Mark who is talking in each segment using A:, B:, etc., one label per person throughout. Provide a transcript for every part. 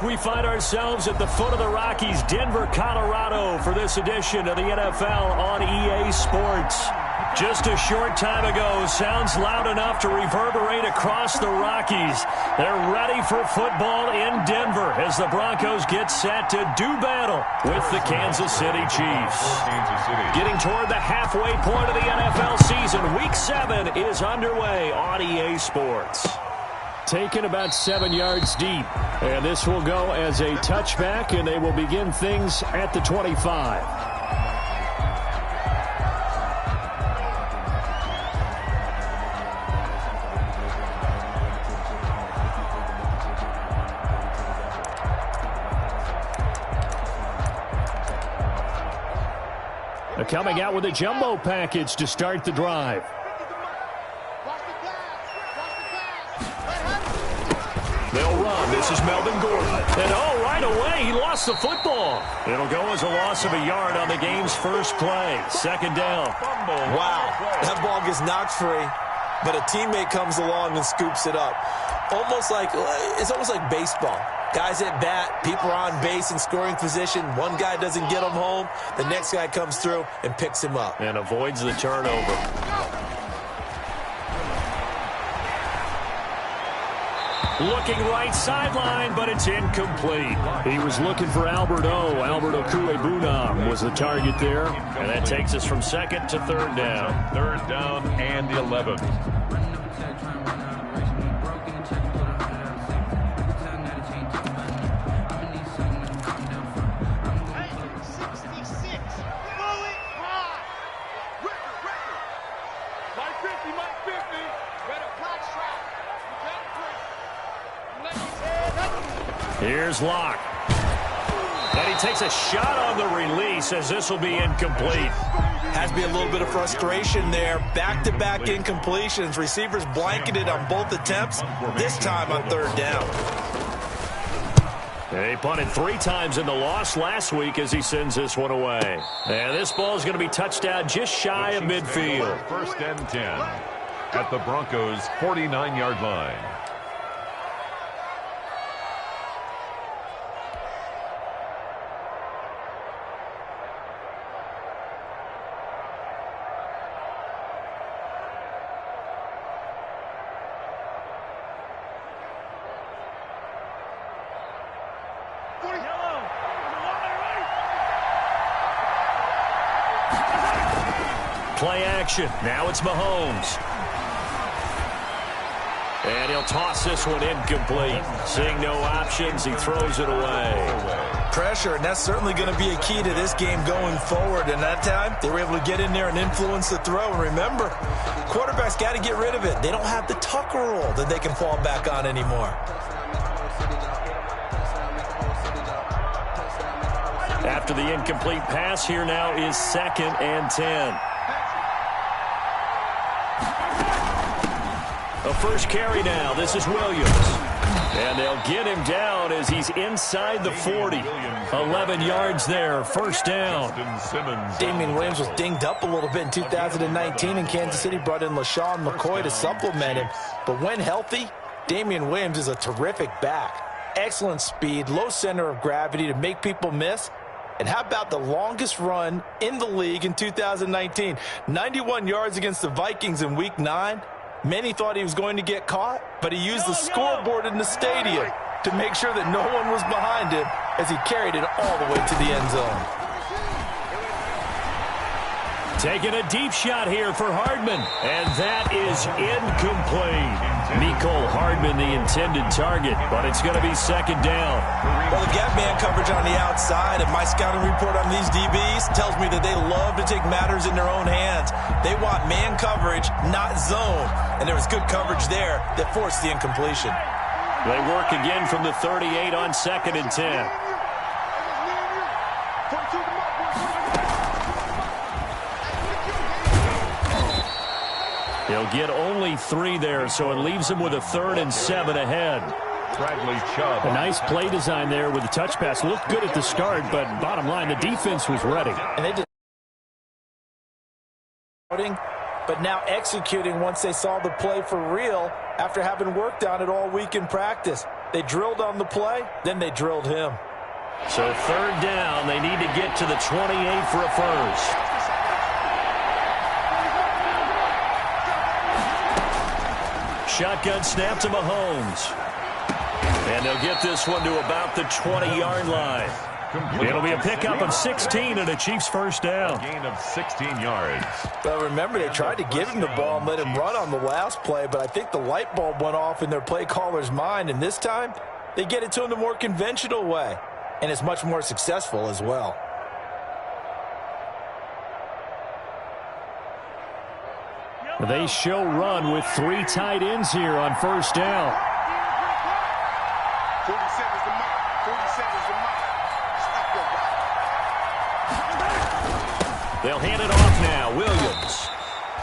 A: we find ourselves at the foot of the Rockies, Denver, Colorado, for this edition of the NFL on EA Sports. Just a short time ago, sounds loud enough to reverberate across the Rockies. They're ready for football in Denver as the Broncos get set to do battle with the Kansas City Chiefs. Getting toward the halfway point of the NFL season, Week 7 is underway on EA Sports. Taken about 7 yards deep, and this will go as a touchback, and they will begin things at the 25. Coming out with a jumbo package to start the drive. They'll run. This is Melvin Gordon. And right away, he lost the football. It'll go as a loss of a yard on the game's first play. Second down.
B: Wow, that ball gets knocked free, but a teammate comes along and scoops it up. It's almost like baseball. Guys at bat, people are on base in scoring position. One guy doesn't get him home. The next guy comes through and picks him up.
A: And avoids the turnover. Looking right sideline, but it's incomplete. He was looking for Albert Okuebunam was the target there. And that takes us from second to third down.
C: Third down and 11.
A: Here's Locke. And he takes a shot on the release as this will be incomplete.
B: Has to be a little bit of frustration there. Back-to-back incompletions. Receivers blanketed on both attempts, this time on third down.
A: He punted 3 times in the loss last week as he sends this one away. And this ball is going to be touched down just shy of midfield.
C: First and 10 at the Broncos' 49-yard line.
A: Play action. Now it's Mahomes. And he'll toss this one incomplete. Seeing no options, he throws it away.
B: Pressure, and that's certainly going to be a key to this game going forward. And that time, they were able to get in there and influence the throw. And remember, quarterbacks got to get rid of it. They don't have the Tucker rule that they can fall back on anymore.
A: After the incomplete pass, here now is second and 10. A first carry now. This is Williams. And they'll get him down as he's inside the 40. 11 yards there. First down.
B: Damian Williams was dinged up a little bit in 2019, and Kansas City brought in LaShawn McCoy to supplement him. But when healthy, Damian Williams is a terrific back. Excellent speed, low center of gravity to make people miss. And how about the longest run in the league in 2019? 91 yards against the Vikings in Week 9. Many thought he was going to get caught, but he used the scoreboard in the stadium to make sure that no one was behind him as he carried it all the way to the end zone.
A: Taking a deep shot here for Hardman, and that is incomplete. Mecole Hardman, the intended target, but it's going to be second down.
B: Well, they've got man coverage on the outside, and my scouting report on these DBs tells me that they love to take matters in their own hands. They want man coverage, not zone, and there was good coverage there that forced the incompletion.
A: They work again from the 38 on second and 10. He'll get only 3 there, so it leaves him with a 3rd and 7 ahead.
C: Bradley Chubb.
A: A nice play design there with the touch pass. Looked good at the start, but bottom line, the defense was ready.
B: And they did, but now executing once they saw the play for real after having worked on it all week in practice. They drilled on the play, then they drilled him.
A: So third down, they need to get to the 28 for a first. Shotgun snap to Mahomes. And they'll get this one to about the 20-yard line. It'll be a pickup of 16 and a Chiefs first down.
C: Gain of 16 yards.
B: Well, remember, they tried to give him the ball and let him run on the last play, but I think the light bulb went off in their play caller's mind, and this time they get it to him the more conventional way, and it's much more successful as well.
A: They show run with 3 tight ends here on first down.
D: 47's the mark. 47's the mark. Stop your body.
A: They'll hand it off now. Williams.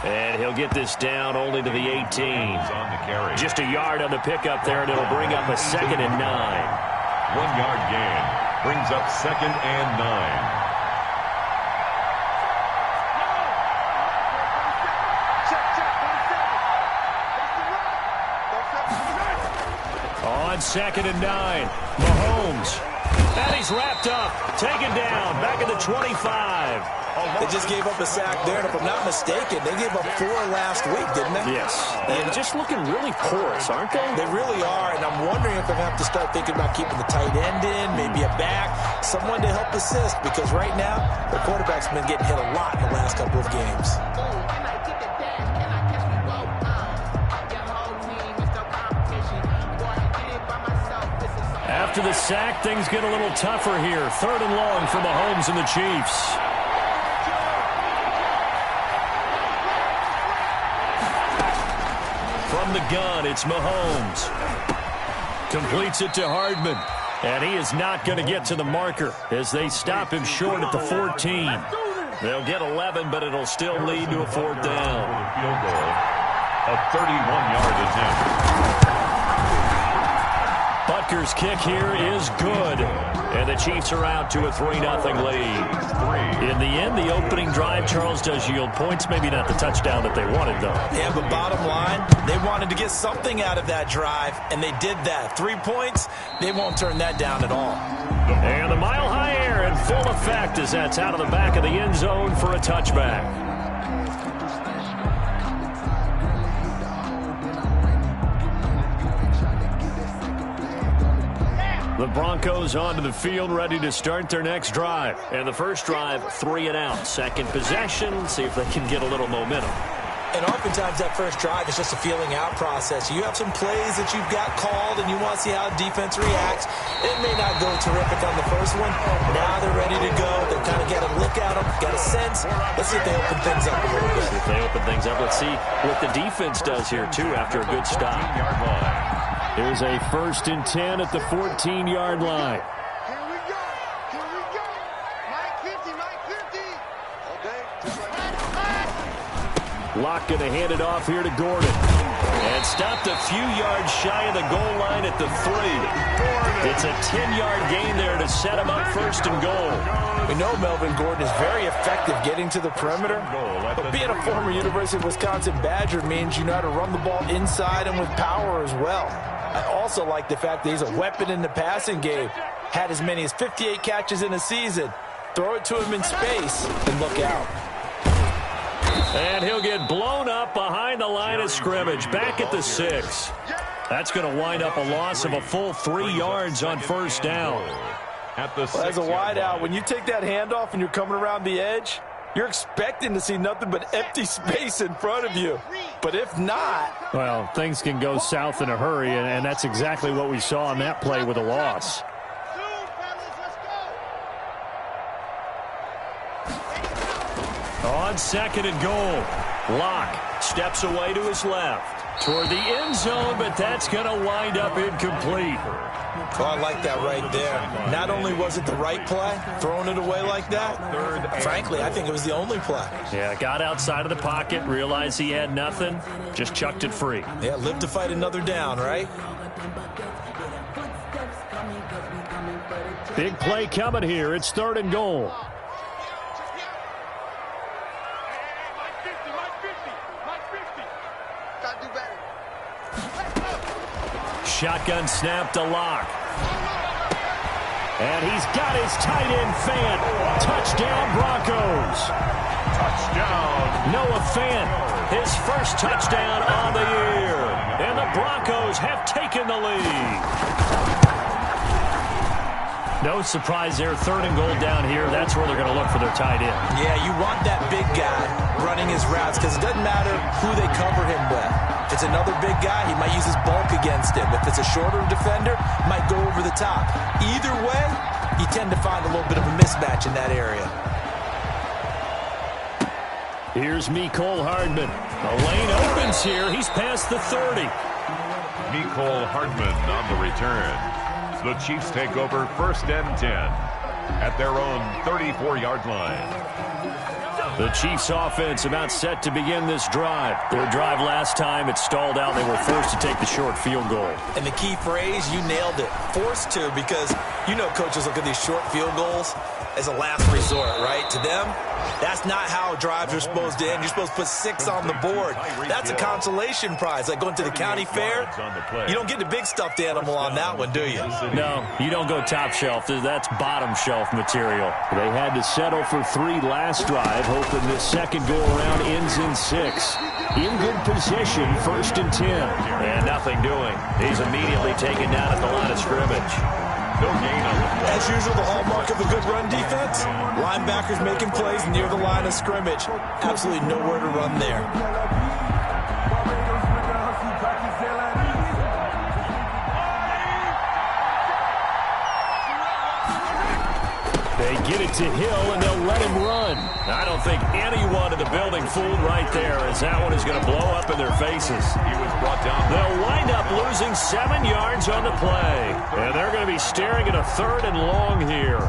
A: And he'll get this down only to the 18.
C: On the carry.
A: Just a yard on the pickup there, and it'll bring up a 2nd and 9.
C: 1 yard gain. Brings up 2nd and 9.
A: On 2nd and 9, Mahomes. And he's wrapped up, taken down, back at the 25.
B: They just gave up a sack there, and if I'm not mistaken, they gave up 4 last week, didn't they?
A: Yes, and just looking really porous, aren't they?
B: They really are, and I'm wondering if I have to start thinking about keeping the tight end in, maybe a back, someone to help assist, because right now, the quarterback's been getting hit a lot in the last couple of games.
A: After the sack, things get a little tougher here. 3rd and long for Mahomes and the Chiefs. From the gun, it's Mahomes. Completes it to Hardman. And he is not going to get to the marker as they stop him short at the 14. They'll get 11, but it'll still lead to a 4th down.
C: Field goal. A 31-yard attempt.
A: Butker's kick here is good. And the Chiefs are out to a 3-0 lead. In the end, the opening drive, Charles, does yield points. Maybe not the touchdown that they wanted, though.
B: Yeah, but bottom line, they wanted to get something out of that drive, and they did that. 3 points, they won't turn that down at all.
A: And the mile-high air in full effect as that's out of the back of the end zone for a touchback. The Broncos onto the field, ready to start their next drive. And the first drive, 3 and out. Second possession, see if they can get a little momentum.
B: And oftentimes that first drive is just a feeling out process. You have some plays that you've got called, and you want to see how defense reacts. It may not go terrific on the first one. Now they're ready to go. They've kind of got a look at them, got a sense. Let's see if they open things up a little bit.
A: If they open things up, let's see what the defense does here, too, after a good stop. Here's a 1st and 10 at the 14-yard line.
D: Here we go. Here we go. Mike 50, Mike 50. Okay, just like that.
A: Locke going to hand it off here to Gordon. And stopped a few yards shy of the goal line at the 3. It's a 10-yard gain there to set him up 1st and goal.
B: We know Melvin Gordon is very effective getting to the perimeter, but being a former University of Wisconsin Badger means you know how to run the ball inside and with power as well. I also like the fact that he's a weapon in the passing game. Had as many as 58 catches in a season. Throw it to him in space and look out.
A: And he'll get blown up behind the line of scrimmage, back at the 6. That's going to wind up a loss of a full 3 yards on 1st down.
B: Well, as a wideout, when you take that handoff and you're coming around the edge, you're expecting to see nothing but empty space in front of you. But if not...
A: Well, things can go south in a hurry, and that's exactly what we saw on that play with a loss. On 2nd and goal, Locke steps away to his left toward the end zone, but that's going to wind up incomplete.
B: Oh, I like that right there. Not only was it the right play, throwing it away like that, frankly, I think it was the only play.
A: Yeah, got outside of the pocket, realized he had nothing, just chucked it free.
B: Yeah, live to fight another down, right?
A: Big play coming here. It's 3rd and goal. shotgun snap to Locke. And he's got his tight end Fant. Touchdown, Broncos.
C: Touchdown.
A: Noah Fant, his first touchdown on the year. And the Broncos have taken the lead. No surprise there. 3rd and goal down here. That's where they're going to look for their tight end.
B: Yeah, you want that big guy running his routes because it doesn't matter who they cover him with. If it's another big guy, he might use his bulk against him. If it's a shorter defender, might go over the top. Either way, you tend to find a little bit of a mismatch in that area.
A: Here's Mecole Hardman. The lane opens here. He's past the 30.
C: Mecole Hardman on the return. The Chiefs take over 1st and 10 at their own 34-yard line.
A: The Chiefs offense about set to begin this drive. Their drive last time, it stalled out. They were forced to take the short field goal.
B: And the key phrase, you nailed it. Forced to, because you know coaches look at these short field goals as a last resort, right? To them, that's not how drives are supposed to end. You're supposed to put 6 on the board. That's a consolation prize. Like going to the county fair, you don't get the big stuffed animal on that one, do you?
A: No, you don't go top shelf. That's bottom shelf material. They had to settle for 3 last drive, hoping this second go-around ends in 6. In good position, 1st and 10. And nothing doing. He's immediately taken down at the line of scrimmage.
C: No gain on the play.
B: As usual, the hallmark of a good run defense, linebackers making plays near the line of scrimmage. Absolutely nowhere to run there.
A: They get it to Hill, and they'll let him run. I don't think anyone in the building fooled right there, as that one is going to blow up in their faces.
C: He was brought down.
A: They'll wind up losing 7 yards on the play. And they're going to be staring at a 3rd and long here.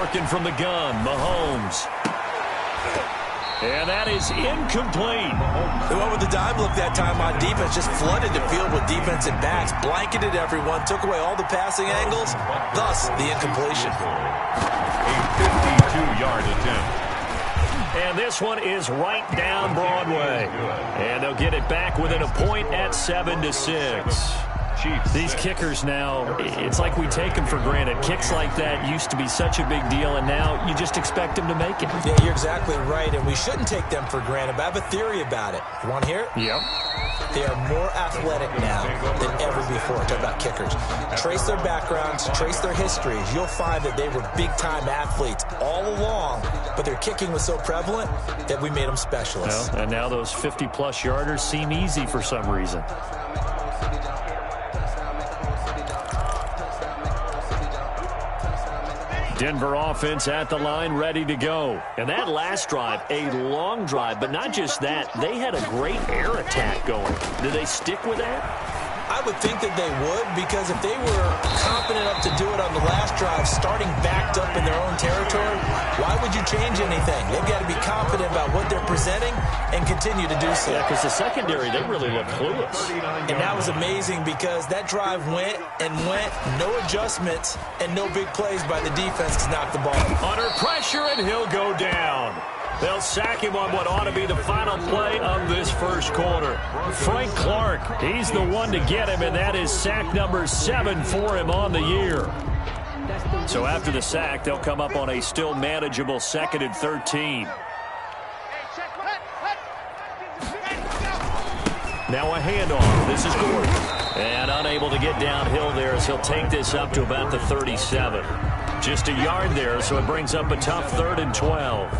A: Working from the gun, Mahomes. And that is incomplete.
B: They went with the dime look that time on defense, just flooded the field with defensive backs, blanketed everyone, took away all the passing angles, thus the incompletion.
C: A 52-yard attempt.
A: And this one is right down Broadway. And they'll get it back within a point at 7-6.
C: Chiefs.
A: These kickers now, it's like we take them for granted. Kicks like that used to be such a big deal, and now you just expect them to make it.
B: Yeah, you're exactly right, and we shouldn't take them for granted, but I have a theory about it. You want to hear it?
A: Yep.
B: They are more athletic now than ever before. Talk about kickers. Trace their backgrounds, trace their histories. You'll find that they were big-time athletes all along, but their kicking was so prevalent that we made them specialists.
A: Well, and now those 50-plus yarders seem easy for some reason. Denver offense at the line, ready to go. And that last drive, a long drive, but not just that. They had a great air attack going. Did they stick with that?
B: I would think that they would, because if they were confident enough to do it on the last drive, starting backed up in their own territory, why would you change anything? They've got to be confident about what they're presenting and continue to do so.
A: Yeah, because the secondary, they really looked clueless.
B: And that was amazing, because that drive went and went, no adjustments and no big plays by the defense to knock the ball.
A: Under pressure, and he'll go down. They'll sack him on what ought to be the final play of this first quarter. Frank Clark, he's the one to get him, and that is sack number 7 for him on the year. So after the sack, they'll come up on a still manageable 2nd and 13. Now a handoff. This is Gordon. And unable to get downhill there, as he'll take this up to about the 37. Just a yard there, so it brings up a tough 3rd and 12.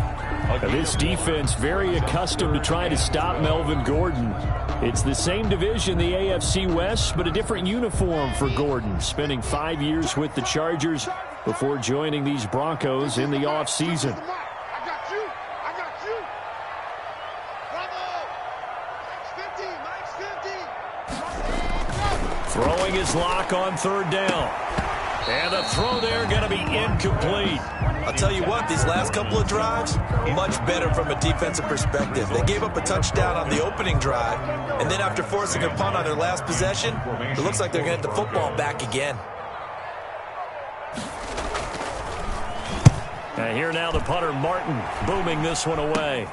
A: Now, this defense very accustomed to trying to stop Melvin Gordon. It's the same division, the AFC West, but a different uniform for Gordon, spending 5 years with the Chargers before joining these Broncos in the offseason.
D: I got you. Bravo. Mike's 50.
A: Throwing his lock on 3rd down. And the throw there going to be incomplete.
B: I'll tell you what, these last couple of drives, much better from a defensive perspective. They gave up a touchdown on the opening drive, and then after forcing a punt on their last possession, it looks like they're going to get the football back again.
A: And here now the punter, Martin, booming this one away.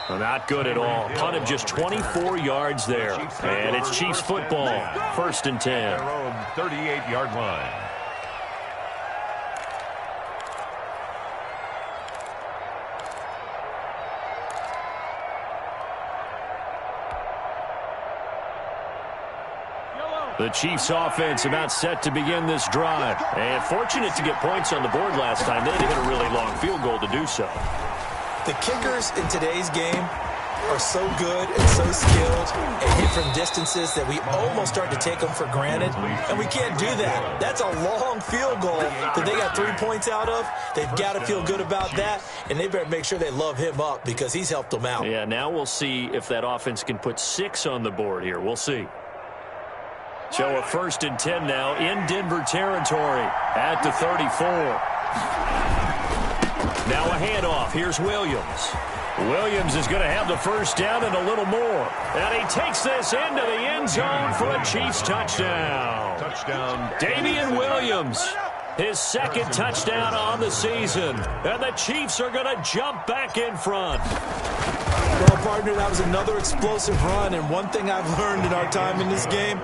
A: Not good at all. Punted just 24 yards there. And it's Chiefs football. 1st and 10.
C: Their own 38-yard line.
A: The Chiefs offense about set to begin this drive. And fortunate to get points on the board last time. They had to hit a really long field goal to do so.
B: The kickers in today's game are so good and so skilled and hit from distances that we almost start to take them for granted, and we can't do that. That's a long field goal that they got 3 points out of. They've got to feel good about that, and they better make sure they love him up because he's helped them out.
A: Yeah, now we'll see if that offense can put 6 on the board here. We'll see. So a 1st and 10 now in Denver territory at the 34. Now a handoff. Here's Williams. Williams is going to have the 1st down and a little more. And he takes this into the end zone for a Chiefs touchdown.
C: Touchdown.
A: Damian Williams, his 2nd touchdown on the season. And the Chiefs are going to jump back in front.
B: Well, partner, that was another explosive run, and one thing I've learned in our time in this game,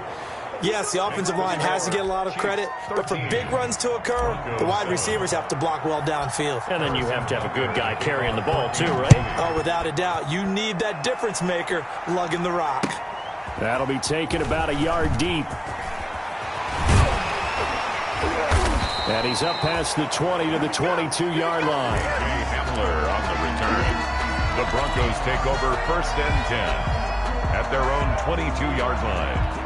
B: yes, the offensive line has to get a lot of credit, but for big runs to occur, the wide receivers have to block well downfield.
A: And then you have to have a good guy carrying the ball too, right?
B: Oh, without a doubt. You need that difference maker lugging the rock.
A: That'll be taken about a yard deep. And he's up past the 20 to the 22-yard line.
C: Hamler on the return. The Broncos take over 1st and 10 at their own 22-yard line.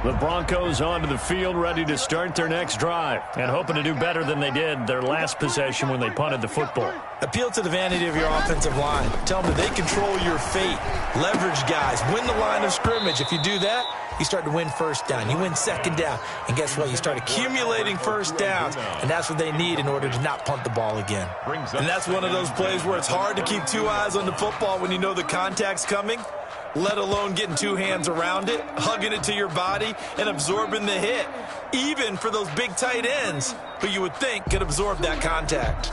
A: The Broncos onto the field, ready to start their next drive, and hoping to do better than they did their last possession when they punted the football.
B: Appeal to the vanity of your offensive line. Tell them that they control your fate. Leverage guys. Win the line of scrimmage. If you do that, you start to win 1st down. You win 2nd down. And guess what? You start accumulating 1st downs, and that's what they need in order to not punt the ball again. And that's one of those plays where it's hard to keep 2 eyes on the football when you know the contact's coming, let alone getting 2 hands around it, hugging it to your body, and absorbing the hit, even for those big tight ends who you would think could absorb that contact.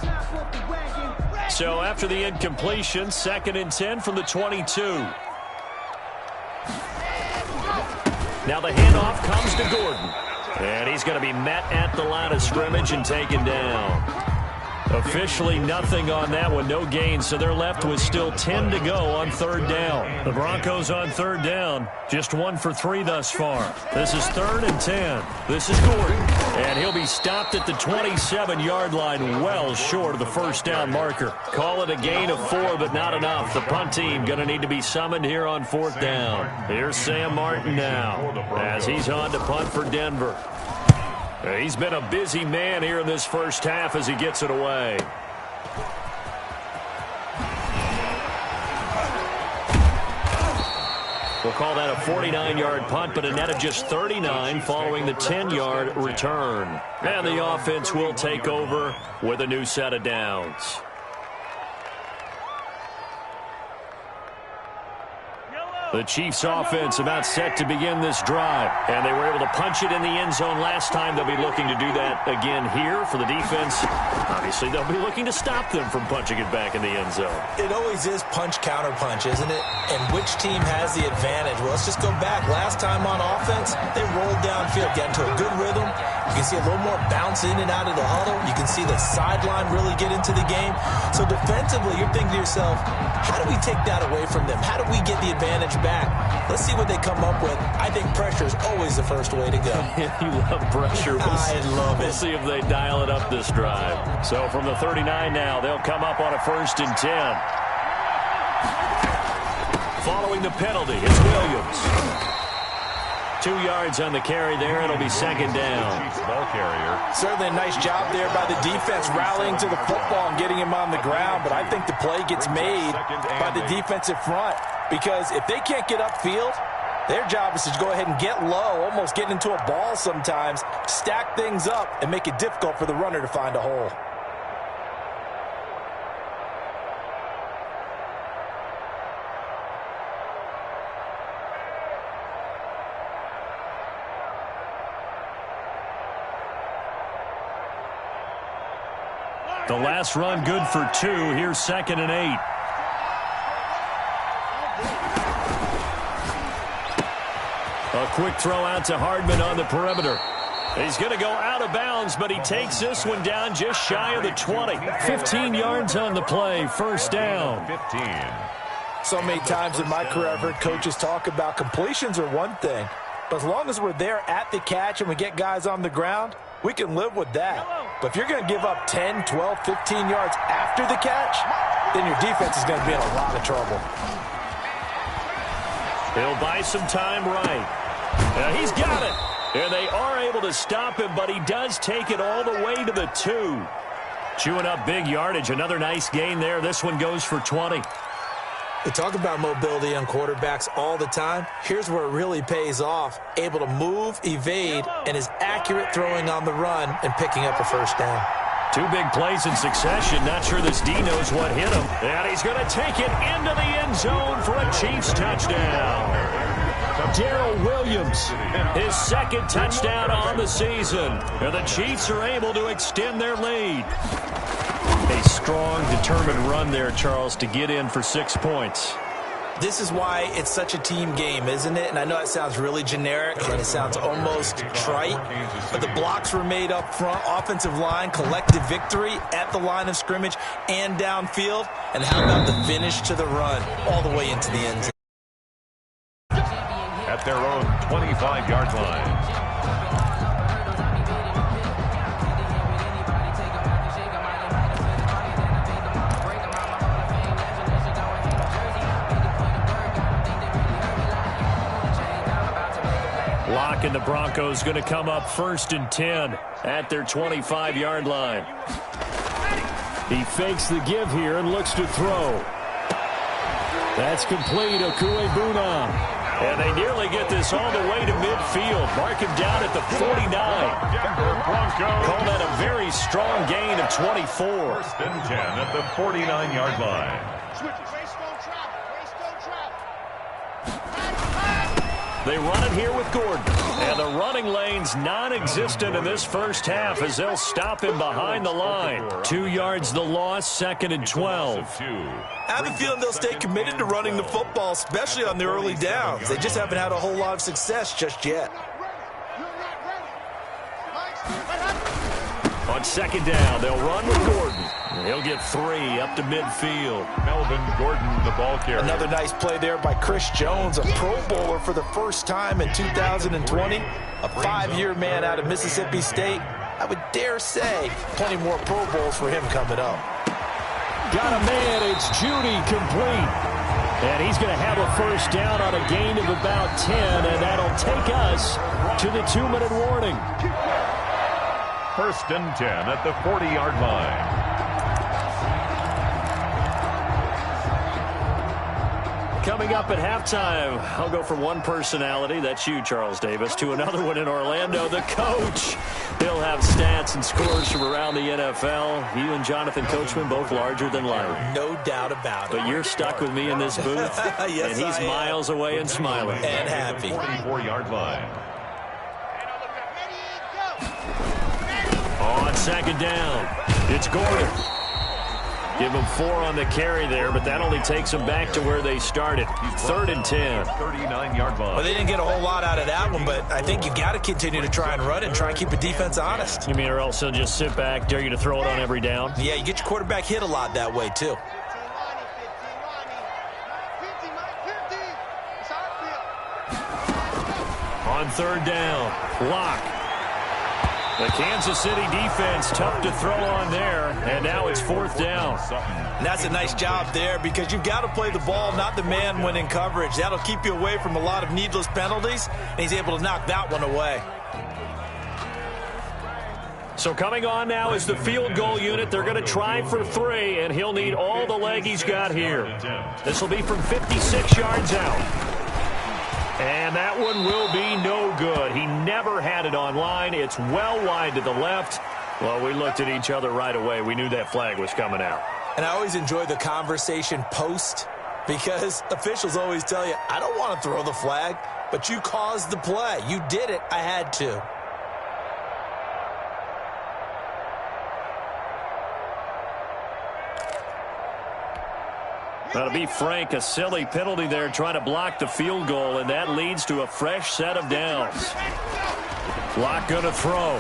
A: So after the incompletion, 2nd and 10 from the 22. Now the handoff comes to Gordon. And he's going to be met at the line of scrimmage and taken down. Officially nothing on that one, no gain, so they're left with still 10 to go on 3rd down. The Broncos on 3rd down, just 1 for 3 thus far. This is 3rd and 10. This is Gordon, and he'll be stopped at the 27-yard line, well short of the 1st down marker. Call it a gain of 4, but not enough. The punt team going to need to be summoned here on 4th down. Here's Sam Martin now, as he's on to punt for Denver. He's been a busy man here in this 1st half as he gets it away. We'll call that a 49-yard punt, but a net of just 39 following the 10-yard return. And the offense will take over with a new set of downs. The Chiefs offense about set to begin this drive. And they were able to punch it in the end zone last time. They'll be looking to do that again here for the defense. Obviously, they'll be looking to stop them from punching it back in the end zone.
B: It always is punch, counter punch, isn't it? And which team has the advantage? Well, let's just go back. Last time on offense, they rolled downfield, got into a good rhythm. You can see a little more bounce in and out of the huddle. You can see the sideline really get into the game. So defensively, you're thinking to yourself, how do we take that away from them? How do we get the advantage back? Let's see what they come up with. I think pressure is always the first way to go.
A: You love pressure.
B: I love it.
A: We'll see if they dial it up this drive. So from the 39 now, they'll come up on a 1st and 10. Following the penalty, it's Williams. 2 yards on the carry there. It'll be 2nd down.
C: Ball carrier.
B: Certainly a nice job there by the defense rallying to the football and getting him on the ground, but I think the play gets made by the defensive front because if they can't get upfield, their job is to go ahead and get low, almost get into a ball sometimes, stack things up, and make it difficult for the runner to find a hole.
A: The last run good for 2. Here's 2nd and 8. A quick throw out to Hardman on the perimeter. He's going to go out of bounds, but he takes this one down just shy of the 20. 15 yards on the play. First down.
C: 15.
B: So many times in my career I've heard coaches talk about completions are one thing, but as long as we're there at the catch and we get guys on the ground, we can live with that. But if you're going to give up 10, 12, 15 yards after the catch, then your defense is going to be in a lot of trouble.
A: He'll buy some time right. He's got it. And they are able to stop him, but he does take it all the way to the 2. Chewing up big yardage. Another nice gain there. This one goes for 20.
B: We talk about mobility on quarterbacks all the time. Here's where it really pays off. Able to move, evade, and is accurate throwing on the run and picking up a first down.
A: 2 big plays in succession. Not sure this D knows what hit him. And he's going to take it into the end zone for a Chiefs touchdown. Darrell Williams, his 2nd touchdown on the season. And the Chiefs are able to extend their lead. A strong, determined run there, Charles, to get in for 6 points.
B: This is why it's such a team game, isn't it? And I know it sounds really generic and it sounds almost trite, but the blocks were made up front, offensive line, collective victory at the line of scrimmage and downfield. And how about the finish to the run all the way into the end zone?
C: At their own 25-yard line.
A: Lock and the Broncos going to come up 1st and 10 at their 25-yard line. He fakes the give here and looks to throw. That's complete. Okuebuna. And they nearly get this all the way to midfield. Mark him down at the 49. Call that a very strong gain of 24.
C: 1st and 10 at the 49-yard line.
A: They run it here with Gordon. And the running lane's non-existent in this first half as they'll stop him behind the line. 2 yards the loss, 2nd and 12.
B: I have a feeling they'll stay committed to running the football, especially on the early downs. They just haven't had a whole lot of success just yet.
A: On 2nd down, they'll run with Gordon. He'll get 3 up to midfield.
C: Melvin Gordon, the ball carrier.
B: Another nice play there by Chris Jones, a Pro Bowler for the first time in 2020. A 5-year man out of Mississippi State. I would dare say plenty more Pro Bowls for him coming up.
A: Got a man, it's Judy, complete. And he's going to have a first down on a gain of about 10, and that'll take us to the 2-minute warning.
C: 1st and 10 at the 40-yard line.
A: Coming up at halftime, I'll go from one personality, that's you, Charles Davis, to another one in Orlando, the coach. He'll have stats and scores from around the NFL. You and Jonathan Coachman both larger than life.
B: No doubt about it.
A: But you're stuck with me in this booth,
B: yes,
A: and he's miles away and smiling.
B: And happy.
C: 44-yard line.
A: On 2nd down, it's Gordon. Give them 4 on the carry there, but that only takes them back to where they started. 3rd and 10.
C: 39-yard line.
B: Well, they didn't get a whole lot out of that one, but I think you got to continue to try and run and try and keep the defense honest.
A: You mean or else they'll just sit back, dare you to throw it on every down?
B: Yeah, you get your quarterback hit a lot that way, too.
A: On 3rd down, Lock. The Kansas City defense tough to throw on there, and now it's 4th down.
B: And that's a nice job there because you've got to play the ball, not the man when in coverage. That'll keep you away from a lot of needless penalties, and he's able to knock that one away.
A: So coming on now is the field goal unit. They're going to try for 3, and he'll need all the leg he's got here. This will be from 56 yards out. And that one will be no good. He never had it on line. It's well wide to the left. Well, we looked at each other right away. We knew that flag was coming out.
B: And I always enjoy the conversation post because officials always tell you, I don't want to throw the flag, but you caused the play. You did it. I had to.
A: Well, to be frank, a silly penalty there trying to block the field goal, and that leads to a fresh set of downs. Locke going to throw.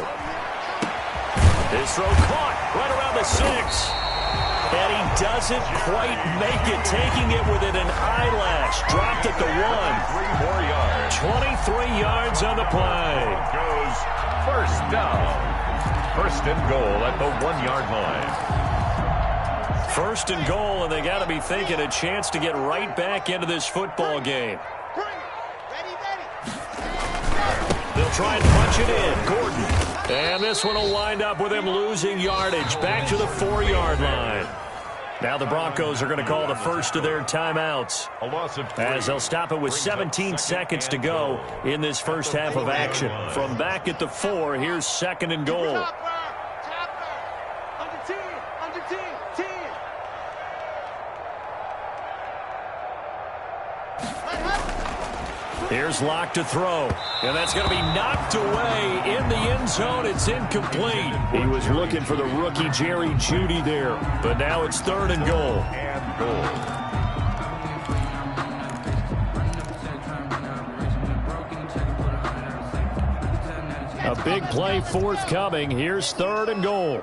A: His throw caught right around the 6. And he doesn't quite make it, taking it within an eyelash. Dropped at the 1.
C: 3 more yards.
A: 23 yards on the play.
C: Goes first down. First and goal at the 1-yard line.
A: First and goal, and they got to be thinking a chance to get right back into this football game. They'll try and punch it in. Gordon. And this one will wind up with him losing yardage back to the 4-yard line. Now the Broncos are going to call the first of their timeouts, as they'll stop it with 17 seconds to go in this first half of action. From back at the 4, here's second and goal. Here's Locke to throw, and that's going to be knocked away in the end zone. It's incomplete. He was looking for the rookie Jerry Jeudy there, but now it's third and goal. A big play forthcoming. Here's third and goal.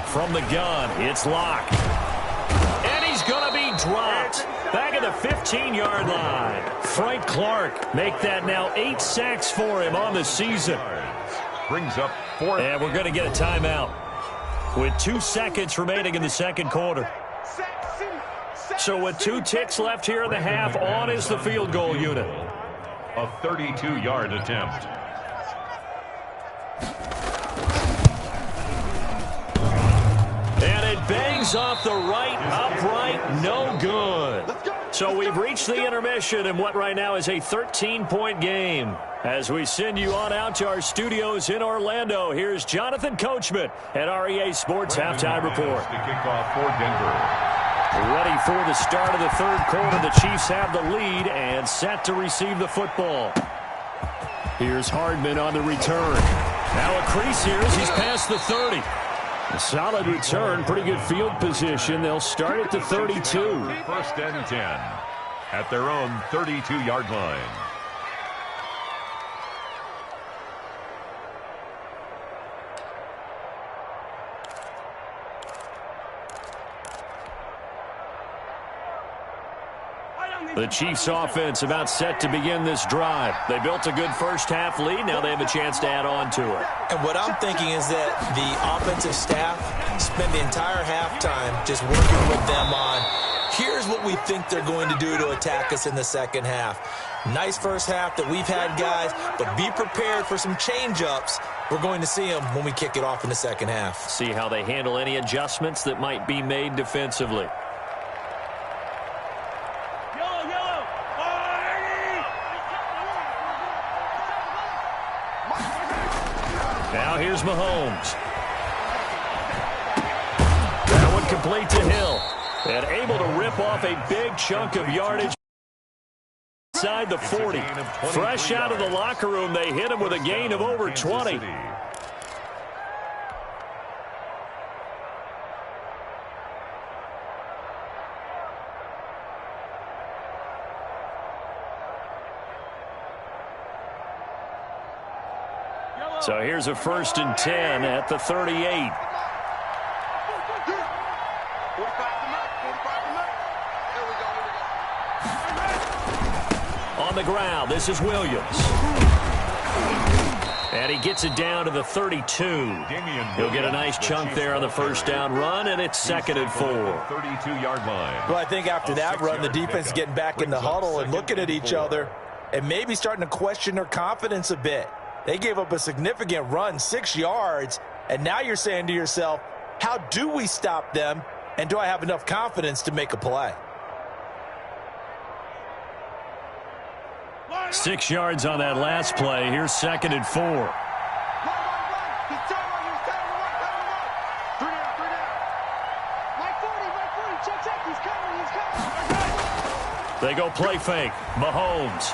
A: From the gun, it's Locke. And he's going to be dropped. Back at the 15-yard line. Frank Clark make that now 8 sacks for him on the season.
C: Brings up 4.
A: And we're going to get a timeout with 2 seconds remaining in the second quarter. So with 2 ticks left here in the half, on is the field goal unit.
C: A 32-yard attempt.
A: Bangs off the right upright, no good. So we've reached the intermission in what right now is a 13-point game. As we send you on out to our studios in Orlando, here's Jonathan Coachman at REA Sports Halftime Report.
C: The kickoff for Denver.
A: Ready for the start of the third quarter. The Chiefs have the lead and set to receive the football. Here's Hardman on the return. Now a crease here as he's past the 30. A solid return, pretty good field position. They'll start at the 32.
C: First and 10 at their own 32-yard line.
A: The Chiefs offense about set to begin this drive. They built a good first half lead. Now they have a chance to add on to it.
B: And what I'm thinking is that the offensive staff spend the entire halftime just working with them on, here's what we think they're going to do to attack us in the second half. Nice first half that we've had, guys, but be prepared for some change-ups. We're going to see them when we kick it off in the second half.
A: See how they handle any adjustments that might be made defensively. Now here's Mahomes. That one complete to Hill. And able to rip off a big chunk of yardage inside the 40. Fresh out of the locker room, they hit him with a gain of over 20. So here's a first and 10 at the 38. On the ground, this is Williams. And he gets it down to the 32. He'll get a nice chunk there on the first down run, and it's second and 4.
C: 32-yard line.
B: Well, I think after that run, the defense getting back in the huddle and looking at each other and maybe starting to question their confidence a bit. They gave up a significant run, 6 yards, and now you're saying to yourself, how do we stop them, and do I have enough confidence to make a play?
A: 6 yards on that last play. Here's second and 4. They go play fake. Mahomes.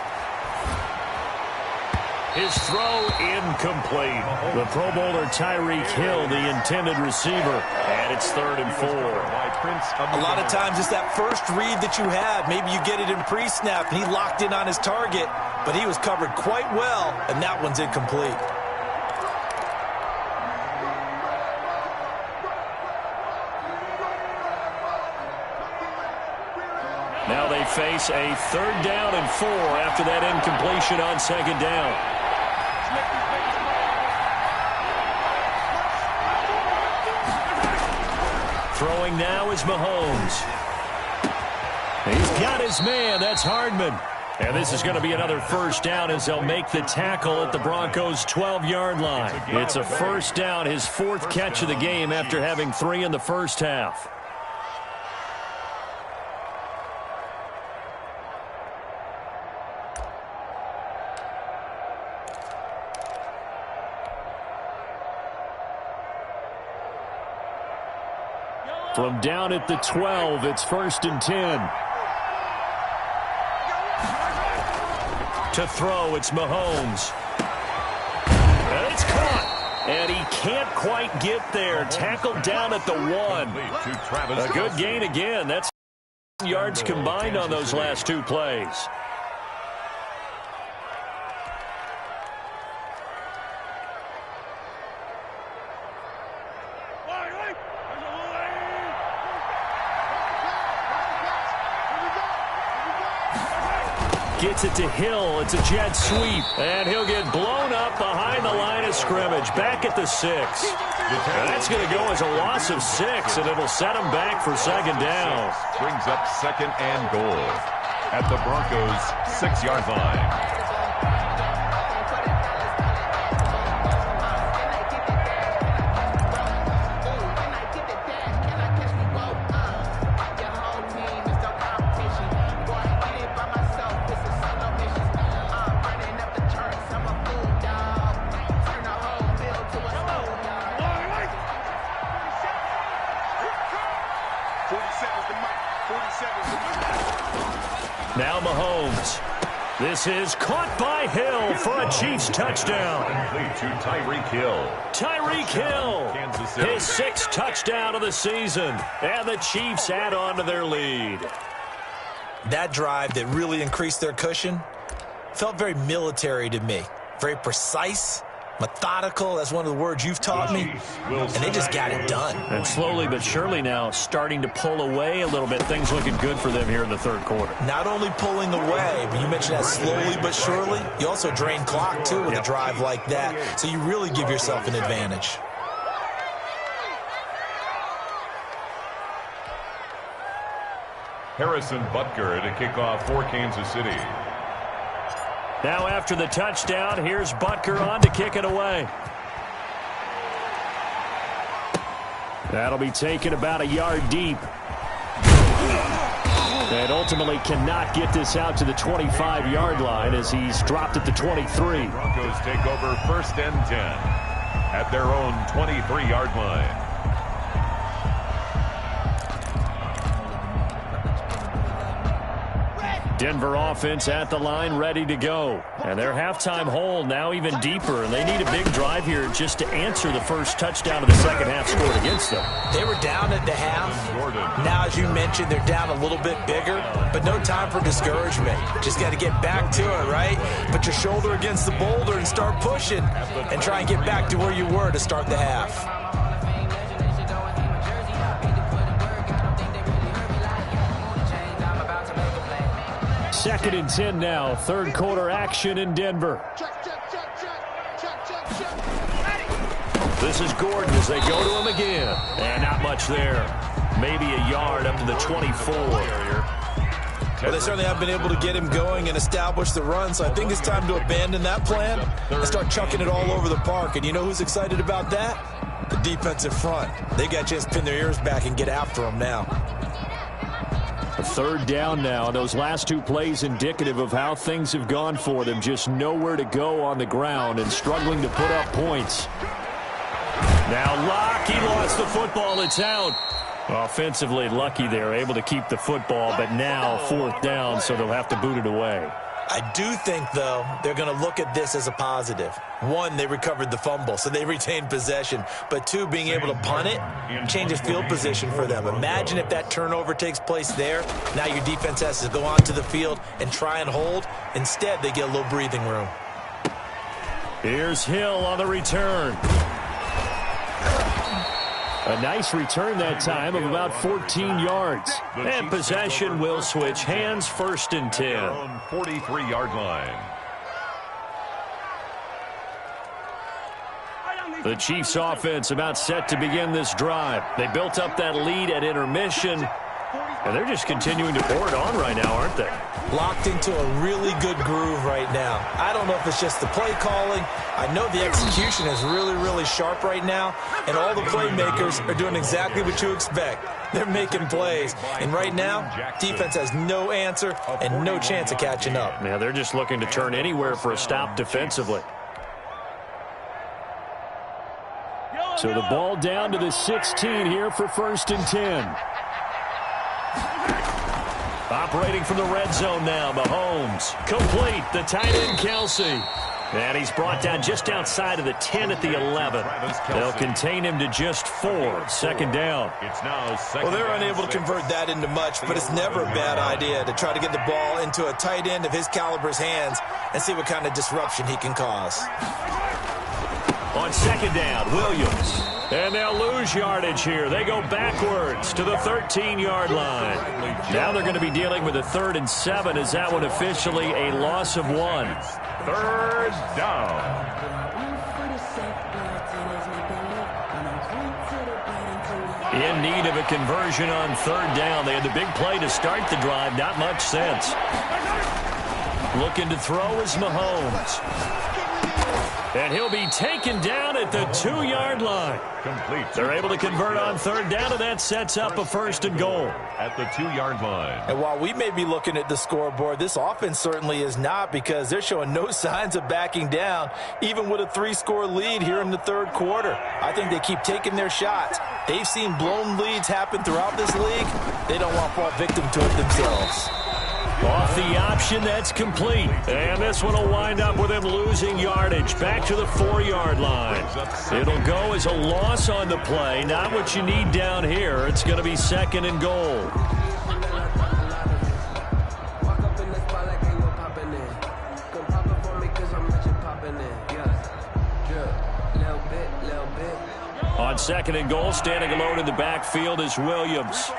A: His throw incomplete. The Pro Bowler Tyreek Hill, the intended receiver. And it's 3rd and 4.
B: A lot of times it's that first read that you have. Maybe you get it in pre-snap, and he locked in on his target, but he was covered quite well, and that one's incomplete.
A: Now they face a 3rd down and 4 after that incompletion on 2nd down. Throwing now is Mahomes. He's got his man. That's Hardman. And this is going to be another 1st down as they'll make the tackle at the Broncos' 12-yard line. It's a 1st down, his 4th catch of the game after having 3 in the first half. From down at the 12, it's 1st and 10. To throw, it's Mahomes. And it's caught. And he can't quite get there. Tackled down at the 1. A good gain again. That's yards combined on those last 2 plays. Gets it to Hill. It's a jet sweep. And he'll get blown up behind the line of scrimmage. Back at the 6. That's going to go as a loss of 6, and it'll set him back for 2nd down.
C: Brings up 2nd and goal at the Broncos' 6-yard line.
A: Now Mahomes. This is caught by Hill for a Chiefs touchdown.
C: To Tyreek Hill.
A: Tyreek Hill, his 6th touchdown of the season. And the Chiefs add on to their lead.
B: That drive that really increased their cushion felt very military to me. Very precise, methodical. That's one of the words you've taught me. And they just got it done.
A: And slowly but surely now starting to pull away a little bit. Things looking good for them here in the 3rd quarter.
B: Not only pulling away, but you mentioned that slowly but surely. You also drain clock, too, with a drive like that. So you really give yourself an advantage.
C: Harrison Butker to kick off for Kansas City.
A: Now after the touchdown, here's Butker on to kick it away. That'll be taken about a yard deep. And ultimately cannot get this out to the 25-yard line as he's dropped at the 23.
C: Broncos take over 1st and 10 at their own 23-yard line.
A: Denver offense at the line, ready to go. And their halftime hole now even deeper, and they need a big drive here just to answer the first touchdown of the second half scored against them.
B: They were down at the half. Now, as you mentioned, they're down a little bit bigger, but no time for discouragement. Just got to get back to it, right? Put your shoulder against the boulder and start pushing and try and get back to where you were to start the half.
A: 2nd and 10 now. 3rd quarter action in Denver. This is Gordon as they go to him again. And not much there. Maybe a yard up to the 24.
B: Well, they certainly have been able to get him going and establish the run, so I think it's time to abandon that plan and start chucking it all over the park. And you know who's excited about that? The defensive front. They got a chance to pin their ears back and get after him now.
A: A 3rd down now. Those last 2 plays indicative of how things have gone for them. Just nowhere to go on the ground and struggling to put up points. Now Locke, he lost the football. It's out. Offensively lucky they're able to keep the football, but now 4th down, so they'll have to boot it away.
B: I do think, though, they're going to look at this as a positive. One, they recovered the fumble, so they retained possession. But two, being able to punt it changes field position for them. Imagine if that turnover takes place there. Now your defense has to go onto the field and try and hold. Instead, they get a little breathing room.
A: Here's Hill on the return. A nice return that time of about 14 yards. And possession will switch hands, 1st and 10.
C: 43-yard line.
A: The Chiefs offense about set to begin this drive. They built up that lead at intermission, and they're just continuing to pour it on right now, aren't they?
B: Locked into a really good groove right now. I don't know if it's just the play calling. I know the execution is really, really sharp right now, and all the playmakers are doing exactly what you expect. They're making plays, and right now, defense has no answer and no chance of catching up.
A: Yeah, they're just looking to turn anywhere for a stop defensively. So the ball down to the 16 here for 1st and 10. Operating from the red zone now, Mahomes. Complete, the tight end, Kelsey. And he's brought down just outside of the 10 at the 11. They'll contain him to just 4. 2nd down.
B: Well, they're unable to convert that into much, but it's never a bad idea to try to get the ball into a tight end of his caliber's hands and see what kind of disruption he can cause.
A: On 2nd down, Williams. And they'll lose yardage here. They go backwards to the 13-yard line. Now they're going to be dealing with a 3rd and 7. Is that one officially a loss of 1?
C: 3rd down.
A: In need of a conversion on 3rd down. They had the big play to start the drive. Not much sense. Looking to throw is Mahomes. And he'll be taken down at the 2-yard line.
C: Complete.
A: They're able to convert on 3rd down, and that sets up a 1st and goal.
C: At the 2-yard line.
B: And while we may be looking at the scoreboard, this offense certainly is not, because they're showing no signs of backing down, even with a 3-score lead here in the 3rd quarter. I think they keep taking their shots. They've seen blown leads happen throughout this league. They don't want to fall victim to it themselves.
A: Off the option, that's complete. And this one will wind up with him losing yardage back to the 4-yard line. It'll go as a loss on the play. Not what you need down here. It's going to be 2nd and goal. On 2nd and goal, standing alone in the backfield is Williams.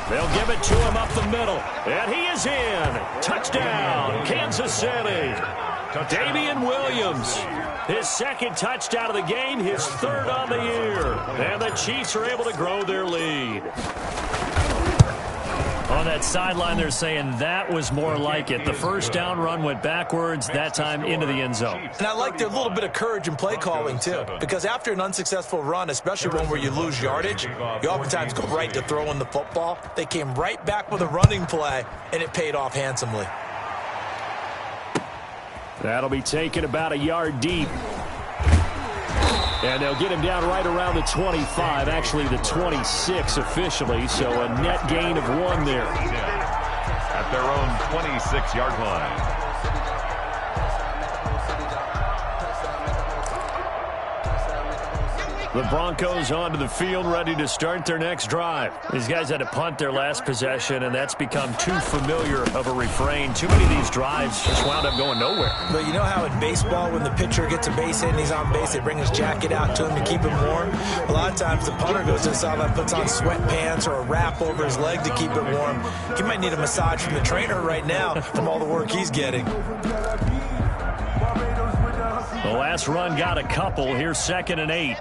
A: They'll give it to him up the middle. And he is in. Touchdown, Kansas City. Damian Williams. His 2nd touchdown of the game, his 3rd on the year. And the Chiefs are able to grow their lead. On that sideline, they're saying that was more like it. The 1st down run went backwards, that time into the end zone.
B: And I like their little bit of courage in play calling, too. Because after an unsuccessful run, especially one where you lose yardage, you oftentimes go right to throwing the football. They came right back with a running play, and it paid off handsomely.
A: That'll be taken about a yard deep. And they'll get him down right around the 25, actually the 26 officially, so a net gain of 1 there.
C: At their own 26-yard line.
A: The Broncos onto the field, ready to start their next drive. These guys had to punt their last possession, and that's become too familiar of a refrain. Too many of these drives just wound up going nowhere.
B: But you know how in baseball, when the pitcher gets a base hit and he's on base, they bring his jacket out to him to keep him warm? A lot of times the punter goes inside and puts on sweatpants or a wrap over his leg to keep it warm. He might need a massage from the trainer right now from all the work he's getting.
A: The last run got a couple. Here's 2nd and 8.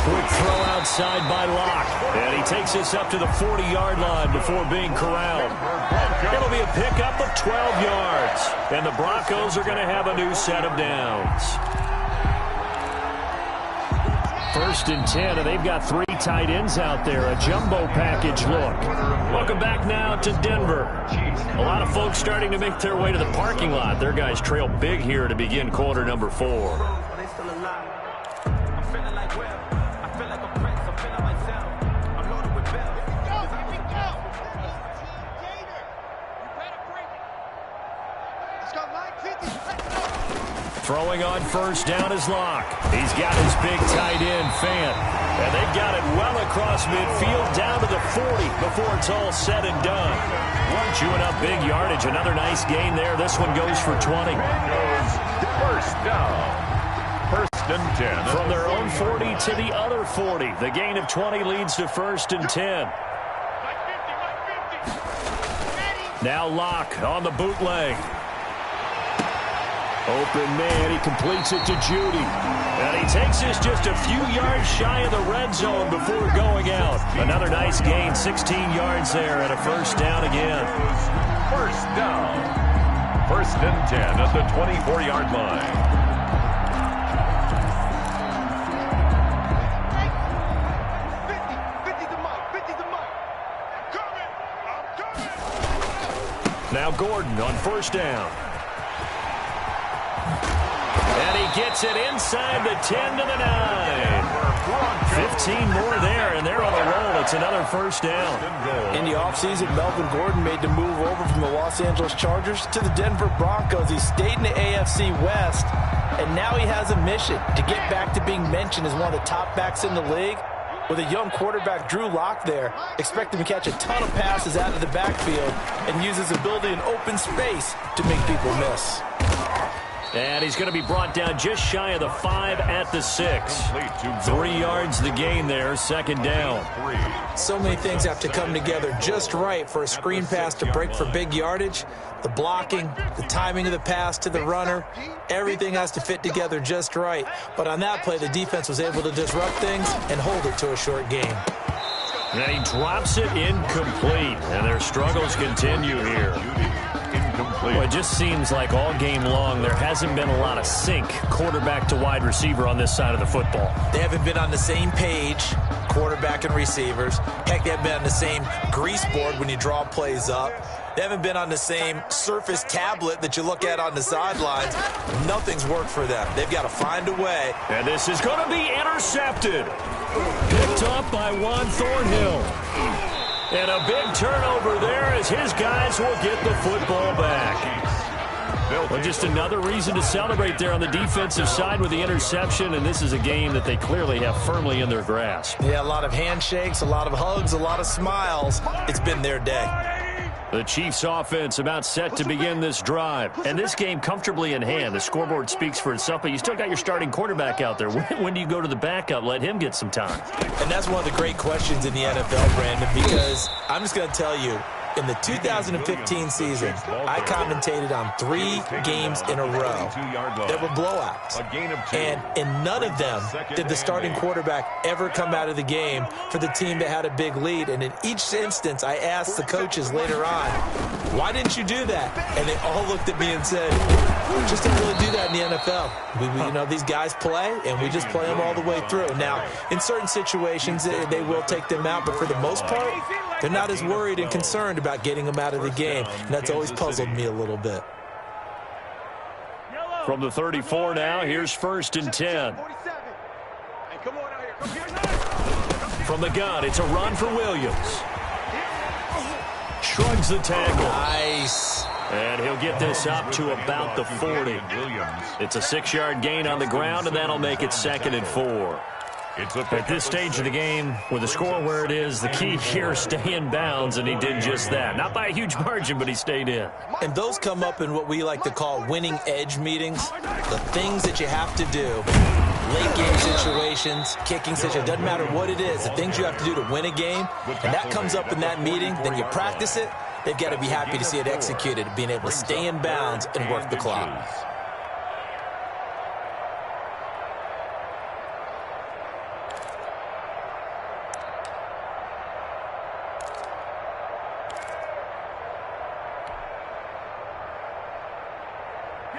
A: Quick throw outside by Locke. And he takes this up to the 40-yard line before being corralled. It'll be a pickup of 12 yards. And the Broncos are going to have a new set of downs. 1st and 10, and they've got 3 tight ends out there. A jumbo package look. Welcome back now to Denver. A lot of folks starting to make their way to the parking lot. Their guys trail big here to begin quarter number 4. Throwing on first down is Locke. He's got his big tight end, Fant. And they've got it well across midfield down to the 40 before it's all said and done. Chewing up big yardage. Another nice gain there. This one goes for 20.
C: Goes first down. First and 10.
A: From their own 40 to the other 40. The gain of 20 leads to first and 10. Now Locke on the bootleg. Open man, he completes it to Judy. And he takes this just a few yards shy of the red zone before going out. Another nice gain, 16 yards there, and a first down again.
C: First down. First and 10 at the 24-yard line.
D: 50 the mic. I'm coming.
A: Now Gordon on first down. And he gets it inside the 10 to the 9. 15 more there, and they're on a roll. It's another first down.
B: In the offseason, Melvin Gordon made the move over from the Los Angeles Chargers to the Denver Broncos. He stayed in the AFC West, and now he has a mission to get back to being mentioned as one of the top backs in the league. With a young quarterback, Drew Lock there, expect him to catch a ton of passes out of the backfield and use his ability in open space to make people miss.
A: And he's going to be brought down just shy of the 5 at the 6. 3 yards the gain there, second down.
B: So many things have to come together just right for a screen pass to break for big yardage. The blocking, the timing of the pass to the runner, everything has to fit together just right. But on that play, the defense was able to disrupt things and hold it to a short gain.
A: And he drops it incomplete, and their struggles continue here. Well, it just seems like all game long there hasn't been a lot of sync quarterback to wide receiver on this side of the football.
B: They haven't been on the same page, quarterback and receivers. Heck, they haven't been on the same grease board when you draw plays up. They haven't been on the same Surface tablet that you look at on the sidelines. Nothing's worked for them. They've got to find a way.
A: And this is going to be intercepted. Picked up by Juan Thornhill. And a big turnover there as his guys will get the football back. Well, just another reason to celebrate there on the defensive side with the interception, and this is a game that they clearly have firmly in their grasp.
B: Yeah, a lot of handshakes, a lot of hugs, a lot of smiles. It's been their day.
A: The Chiefs offense about set to begin this drive. And this game comfortably in hand. The scoreboard speaks for itself, but you still got your starting quarterback out there. When do you go to the backup? Let him get some time.
B: And that's one of the great questions in the NFL, Brandon, because I'm just going to tell you, in the 2015 season, I commentated on 3 games in a row that were blowouts. And in none of them did the starting quarterback ever come out of the game for the team that had a big lead. And in each instance, I asked the coaches later on, why didn't you do that? And they all looked at me and said, we just don't really do that in the NFL. You know, these guys play, and we just play them all the way through. Now, in certain situations, they will take them out, but for the most part, they're not as worried and concerned about getting them out of the game. And that's always puzzled me a little bit.
A: From the 34 now, here's first and 10. From the gun, it's a run for Williams. Shrugs the tackle. Nice. And he'll get this up to about the 40. It's a 6-yard gain on the ground, and that'll make it second and 4. At this stage of the game, with the score where it is, the key here is stay in bounds, and he did just that. Not by a huge margin, but he stayed in.
B: And those come up in what we like to call winning edge meetings. The things that you have to do, late game situations, kicking situations, doesn't matter what it is, the things you have to do to win a game, and that comes up in that meeting, then you practice it, they've got to be happy to see it executed, being able to stay in bounds and work the clock.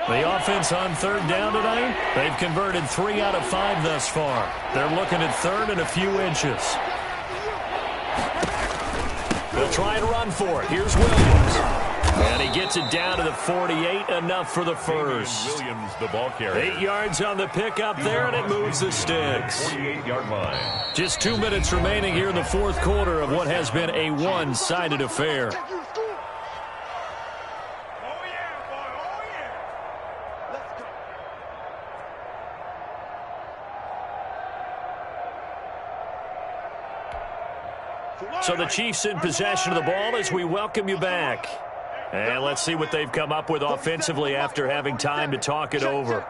A: The offense on third down tonight, they've converted 3 out of 5 thus far. They're looking at third and a few inches. They'll try and run for it. Here's Williams. And he gets it down to the 48, enough for the first.
C: Williams, the ball carrier.
A: 8 yards on the pickup there, and it moves the sticks.
C: 48-yard line.
A: Just 2 minutes remaining here in the fourth quarter of what has been a one-sided affair. So the Chiefs in possession of the ball as we welcome you back. And let's see what they've come up with offensively after having time to talk it over.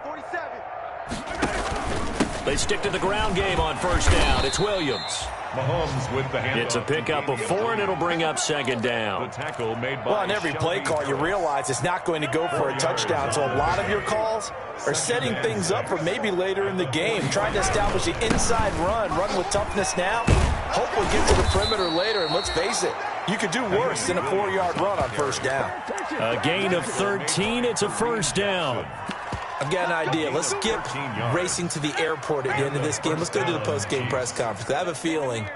A: They stick to the ground game on first down. It's Williams.
C: Mahomes with the handoff.
A: It's a pickup of 4, and it'll bring up second down.
C: The tackle made by
B: Well, on every play call, you realize it's not going to go for a touchdown. So a lot of your calls are setting things up for maybe later in the game, trying to establish the inside run with toughness now. Hopefully get to the perimeter later, and let's face it, you could do worse than a 4-yard run on first down.
A: A gain of 13. It's a first down.
B: I've got an idea. Let's skip racing to the airport at the end of this game. Let's go to the post-game press conference. I have a feeling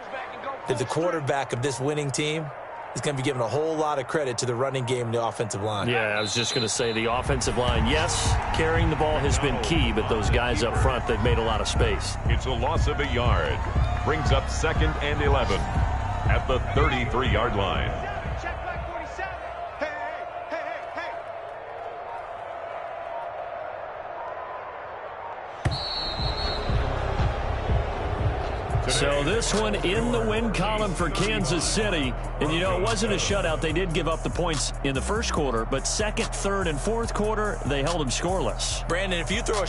B: that the quarterback of this winning team is going to be giving a whole lot of credit to the running game and the offensive line.
A: Yeah, I was just going to say the offensive line, yes, carrying the ball has been key, but those guys up front, they've made a lot of space.
C: It's a loss of a yard. Brings up 2nd and 11 at the 33-yard line.
A: So this one in the win column for Kansas City. And, you know, it wasn't a shutout. They did give up the points in the first quarter, but second, third, and fourth quarter, they held them scoreless.
B: Brandon, if you throw a